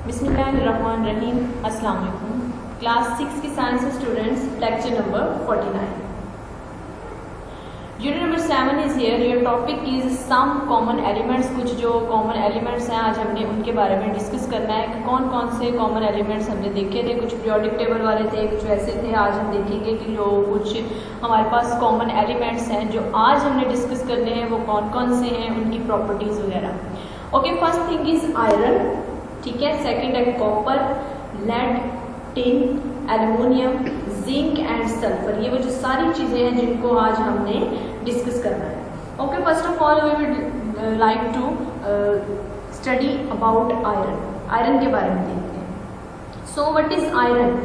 बिस्मिल्लाहिर्रहमानिर्रहीम। अस्सलाम वालेकुम। क्लास 6 की science students, lecture number 49। Unit number 7 is here. Your topic is some common elements. कुछ जो कॉमन एलिमेंट्स हैं आज हमने उनके बारे में डिस्कस करना है कि कौन कौन से कॉमन एलिमेंट्स हमने देखे थे। कुछ पीरियोडिक टेबल वाले थे, कुछ वैसे थे। आज हम देखेंगे कि जो कुछ हमारे पास कॉमन एलिमेंट्स हैं जो आज हमने डिस्कस करने हैं वो कौन कौन से हैं, उनकी प्रॉपर्टीज़ वगैरह। Okay, first thing is iron, ठीक है। सेकंड है copper, lead, tin, aluminium, zinc and sulphur. ये वो जो सारी चीज़ें हैं जिनको आज हमने डिस्कस करना है। Okay, first of all we would like to study about iron. Iron के बारे में देखते हैं। So what is iron?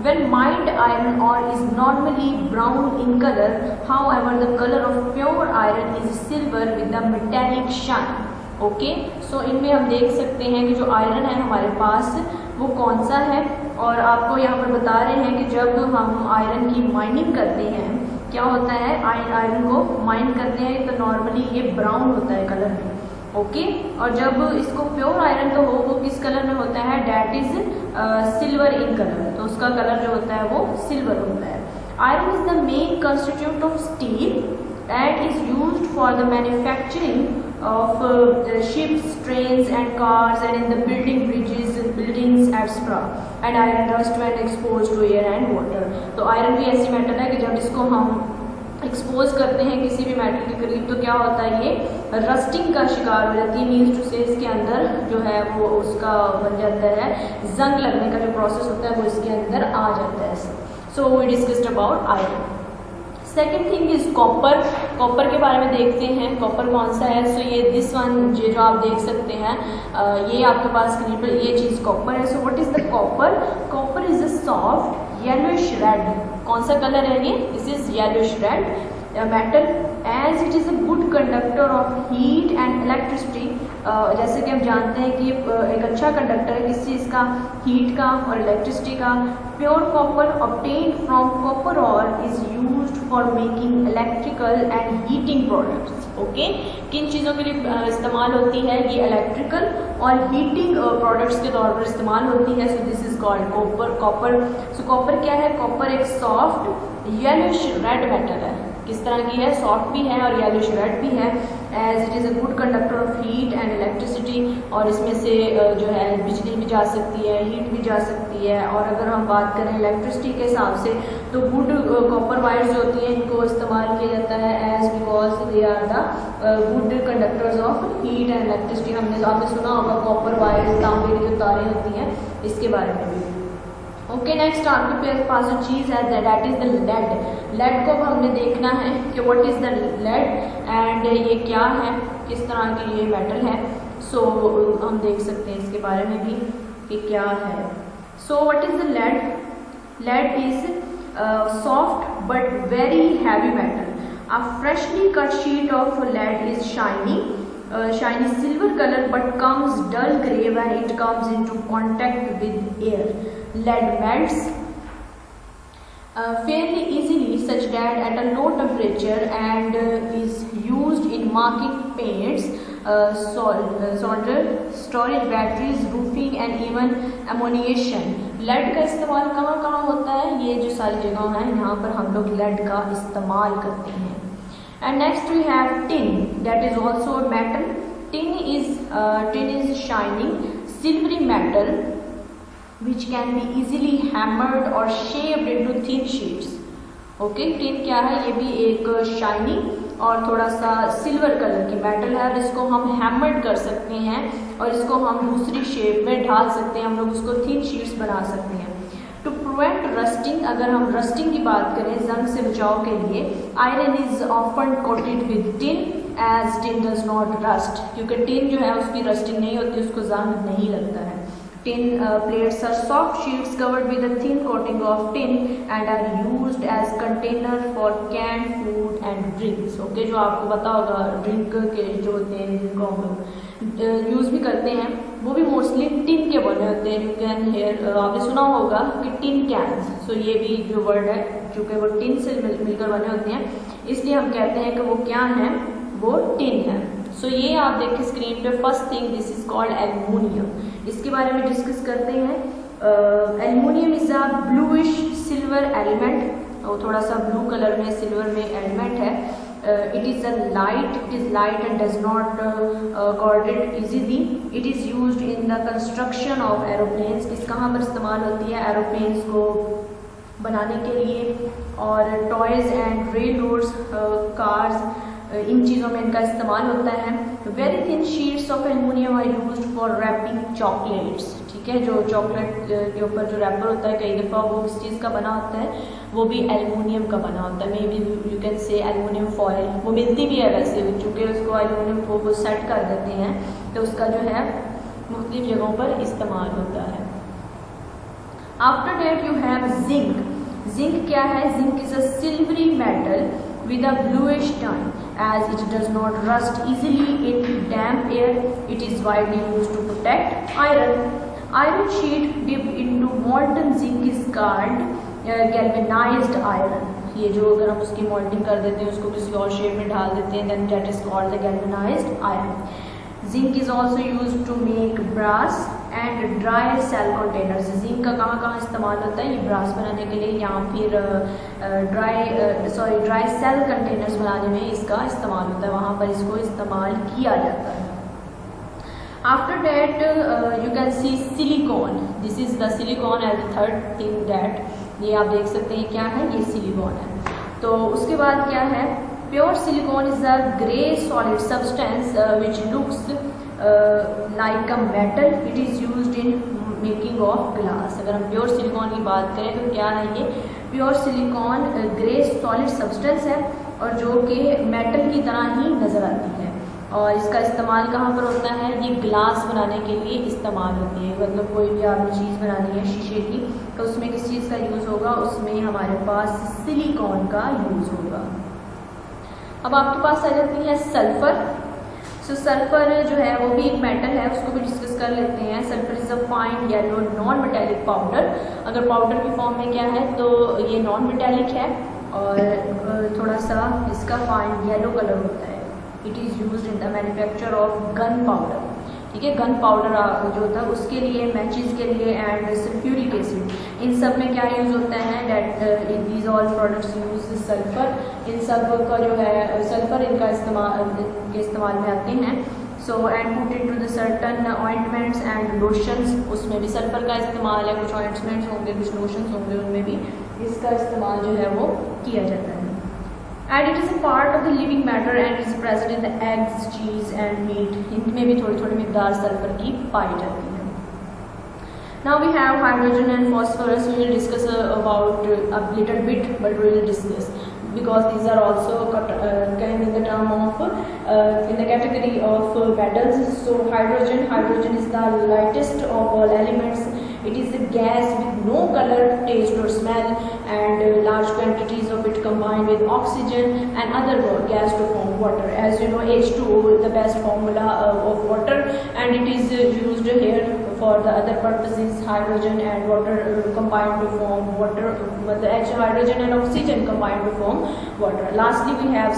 When mined iron ore is normally brown in color, however the color of pure iron is silver with a metallic shine. Okay, so इनमें हम देख सकते हैं कि जो आयरन है हमारे पास वो कौन सा है, और आपको यहाँ पर बता रहे हैं कि जब हम आयरन की माइनिंग करते हैं क्या होता है, आयरन को माइन करते हैं तो नॉर्मली ये ब्राउन होता है कलर में। ओके, और जब इसको प्योर आयरन तो हो वो किस कलर में होता है, that is silver in colour, तो उसका कलर जो होता है वो सिल्वर होता है। Iron is the main constitute of steel and is used for the manufacturing of ships, trains and cars, and in the building bridges, buildings etc. and iron rust when exposed to air and water. तो iron भी ऐसी metal है कि जब इसको हम expose करते हैं किसी भी मेटल के करीब तो क्या होता है, ये रस्टिंग का शिकार हो जाती है। मीन्स टू से इसके अंदर जो है वो उसका बन जाता है, जंग लगने का जो प्रोसेस होता है वो इसके अंदर आ जाता है। So we discussed about iron. Second thing is copper. Copper के बारे में देखते हैं, कॉपर कौन सा है। सो ये दिस वन जो आप देख सकते हैं, ये आपके पास स्क्रीन पर ये चीज़ कॉपर है। So what is the copper? Copper is a soft yellowish red. कौन सा कलर है ये? This is yellowish red metal as it is a good conductor of heat and electricity. जैसे कि हम जानते हैं कि एक अच्छा कंडक्टर है किस चीज़ का, हीट का और इलेक्ट्रिसिटी का। Pure copper obtained from copper or is used for making electrical and heating products. Okay, किन चीज़ों के लिए इस्तेमाल होती है ये? इलेक्ट्रिकल और हीटिंग प्रोडक्ट्स के तौर पर इस्तेमाल होती है। So this is called copper. So copper क्या है? कॉपर एक सॉफ्ट येलोइश रेड मेटल है। किस तरह की है? सॉफ्ट भी है और येलोइश रेड भी है। As it is a good conductor of heat and electricity, और इसमें से जो है बिजली भी जा सकती है, हीट भी जा सकती है। और अगर हम बात करें इलेक्ट्रिसिटी के हिसाब से तो गुड कॉपर वायर्स जो होती हैं इनको इस्तेमाल किया जाता है as because they are the good conductors of heat and electricity. आपने सुना होगा कॉपर वायर्स, तांबे की जो तारें होती हैं, इसके बारे में भी। ओके, नेक्स्ट आपके पास जो चीज़ है that is the lead. Lead को हमने देखना है कि what is the lead and ये क्या है, किस तरह की ये मेटल है। सो हम देख सकते हैं इसके बारे में भी कि क्या है। So what is the lead? Lead is soft but very heavy metal. A freshly cut sheet of lead is shiny silver color but comes dull gray when it comes into contact with air. Lead melts fairly easily such that at a low temperature and is used in marking paints, solder, storage batteries, roofing and even ammunition. Lead का इस्तेमाल कहाँ कहाँ होता है? ये जो सारी जगह हैं यहाँ पर हम लोग लेड का इस्तेमाल करते हैं। And next we have tin, that is also a metal. Tin is shining silvery metal which can be easily hammered or shaped into thin sheets. Okay, tin क्या है? ये भी एक शाइनी और थोड़ा सा सिल्वर कलर की मेटल है, और इसको हम हैमर्ड कर सकते हैं और इसको हम दूसरी शेप में ढाल सकते हैं। हम लोग उसको थिन शीट्स बना सकते हैं। टू प्रिवेंट रस्टिंग, अगर हम रस्टिंग की बात करें, जंग से बचाव के लिए, iron is often coated with tin as tin does not rust. क्योंकि टिन जो है उसकी रस्टिंग नहीं होती, उसको जंग नहीं लगता है। Tin plates are soft sheets covered with a thin coating of tin and are used as container for canned food and drinks. Okay, जो आपको पता होगा ड्रिंक के जो होते हैं जिनको हम लोग यूज़ भी करते हैं वो भी मोस्टली टिन के बने होते हैं। यू कैन हेयर, आपने सुना होगा कि टिन कैन्स। सो ये भी जो वर्ड है चूँकि वो टिन से मिलकर बने होते हैं इसलिए हम कहते हैं कि वो क्या हैं, वो टिन है। सो ये आप देखिए स्क्रीन पे, first thing this is called aluminium. इसके बारे में डिस्कस करते हैं। Aluminium is a bluish silver element, और थोड़ा सा ब्लू कलर में सिल्वर में एलिमेंट है। It is light and does not coordinate easily. It is used in the construction of aeroplanes. किस कहाँ पर इस्तेमाल होती है? एरोप्लेन्स को बनाने के लिए, और टॉयज एंड रेलरोड्स, कार्स, इन चीज़ों में इनका इस्तेमाल होता है। Very thin sheets of aluminium are used for wrapping chocolates. ठीक है, जो चॉकलेट के ऊपर जो रैपर होता है कई दफ़ा वो किस चीज़ का बना होता है? वो भी एल्युमिनियम का बना होता है। May be you can say aluminium foil, वो मिलती भी है वैसे, चूँकि उसको एल्युमिनियम को सेट कर देते हैं तो उसका जो है मुख्तलिफ जगहों पर इस्तेमाल होता है। After that you have zinc. Zinc क्या है? Zinc is a silvery metal with a bluish tone, as it does not rust easily in damp air. It is widely used to protect iron. Iron sheet dipped into molten zinc is called galvanized iron. ये जो अगर आप उसकी moulding कर देते हैं, उसको किसी और शेप में डाल देते हैं, then that is called the galvanized iron. Zinc is also used to make brass and dry cell containers. Zinc का कहाँ इस्तेमाल होता है? ये ब्रास बनाने के लिए या फिर ड्राई सेल कंटेनर्स बनाने में इसका इस्तेमाल होता है, वहाँ पर इसको इस्तेमाल किया जाता है। After that you can see silicon. This is the silicon as the third thing that, ये आप देख सकते हैं क्या है? ये सिलिकॉन है। तो उसके बाद क्या है? Pure silicon is a grey solid substance which looks like a metal. It is used in making of glass. अगर हम प्योर सिलिकॉन की बात करें तो क्या है ये? Pure silicon grey solid substance है और जो कि मेटल की तरह ही नज़र आती है, और इसका इस्तेमाल कहाँ पर होता है? ये ग्लास बनाने के लिए इस्तेमाल होती है। मतलब कोई भी आपने चीज़ बनानी है शीशे की, तो उसमें किस चीज़ का यूज़ होगा? उसमें हमारे पास सिलिकॉन का यूज़ होगा। अब आपके पास आ जाती है सल्फर। सो सल्फर जो है वो भी एक मेटल है, उसको भी डिस्कस कर लेते हैं। Sulphur is a fine yellow non metallic powder. अगर पाउडर की फॉर्म में क्या है तो ये नॉन मेटेलिक है और थोड़ा सा इसका फाइन येलो कलर होता है। It is used in the manufacture of gun powder. ठीक है, गन पाउडर जो होता है उसके लिए, मैचेस के लिए, एंड सल्फ्यूरिक एसिड, इन सब में क्या यूज़ होता है? That in these all products use sulphur. इन सब का जो है सल्फर इनका इस्तेमाल में आते हैं। So and put into the certain ointments and lotions, उसमें भी सल्फर का इस्तेमाल है। कुछ ऑइंटमेंट्स होंगे, कुछ लोशंस होंगे, उनमें भी इसका इस्तेमाल जो है वो किया जाता है। And it is a part of the living matter and is present in the eggs, cheese and meat. इनमें भी थोड़ी थोड़ी मिकदार सल्फर की पाई जाती है। Now we have hydrogen and phosphorus. We will discuss about a little bit, but we will discuss because these are also came in the term of in the category of metals. So hydrogen is the lightest of all elements. It is a gas with no color, taste or smell, and large quantities of it combined with oxygen and other gas to form water. As you know, H2O is the best formula of water, and it is used here for the other purposes. Hydrogen and water combined to form water. Hydrogen and oxygen combined to form water. Lastly, we have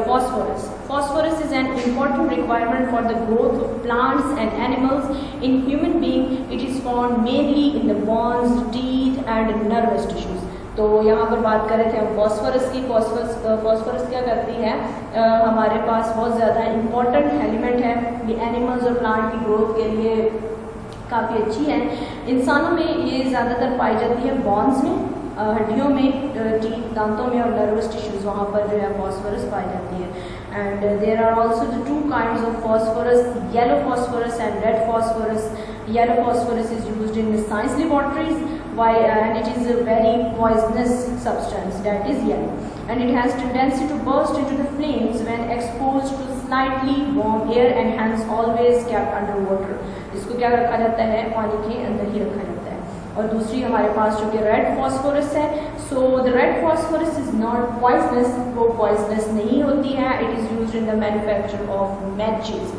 phosphorus. Phosphorus is an important requirement for the growth of plants and animals. In human being, it is found mainly in the bones, teeth, and nervous tissues. तो यहाँ पर बात कर रहे थे हम phosphorus की। Phosphorus क्या करती है? हमारे पास बहुत ज़्यादा इम्पॉर्टेंट एलिमेंट है। ये एनिमल्स और प्लांट की ग्रोथ के लिए काफ़ी अच्छी है। इंसानों में ये ज़्यादातर पाई जाती है बॉन्स में, हड्डियों में, टीथ, दांतों में, और नर्वस टिश्यूज़, वहाँ पर जो है फॉस्फोरस पाई जाती है। And there are also the two kinds of phosphorus, yellow phosphorus and red phosphorus. Yellow phosphorus is used in science laboratories, and it is a very poisonous substance, that is yellow, and it has tendency to burst into the flames when exposed to slightly warm air and hence always kept under water. इसको क्या रखा जाता है? पानी के अंदर ही रखा जाता है। और दूसरी हमारे पास जो कि रेड फॉस्फोरस है। So the red phosphorus is not poisonous, वो पॉइजनस नहीं होती है। It is used in the manufacture of matches.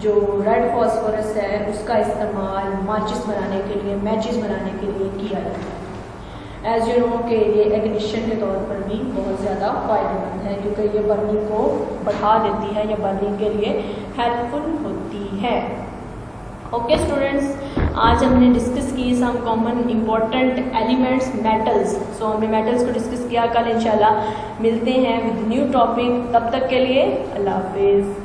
जो रेड फॉस्फोरस है उसका इस्तेमाल माचिस बनाने के लिए, मैचेस बनाने के लिए किया जाता है। एज यू नो कि ये इग्निशन के तौर पर भी बहुत ज़्यादा फ़ायदेमंद है, क्योंकि ये बर्निंग को बढ़ा देती है या बर्निंग के लिए हेल्पफुल होती है। ओके स्टूडेंट्स, आज हमने डिस्कस की some common important elements metals. So हमने मेटल्स को डिस्कस किया। कल इंशाल्लाह मिलते हैं विद न्यू टॉपिक। तब तक के लिए अल्लाह हाफिज़।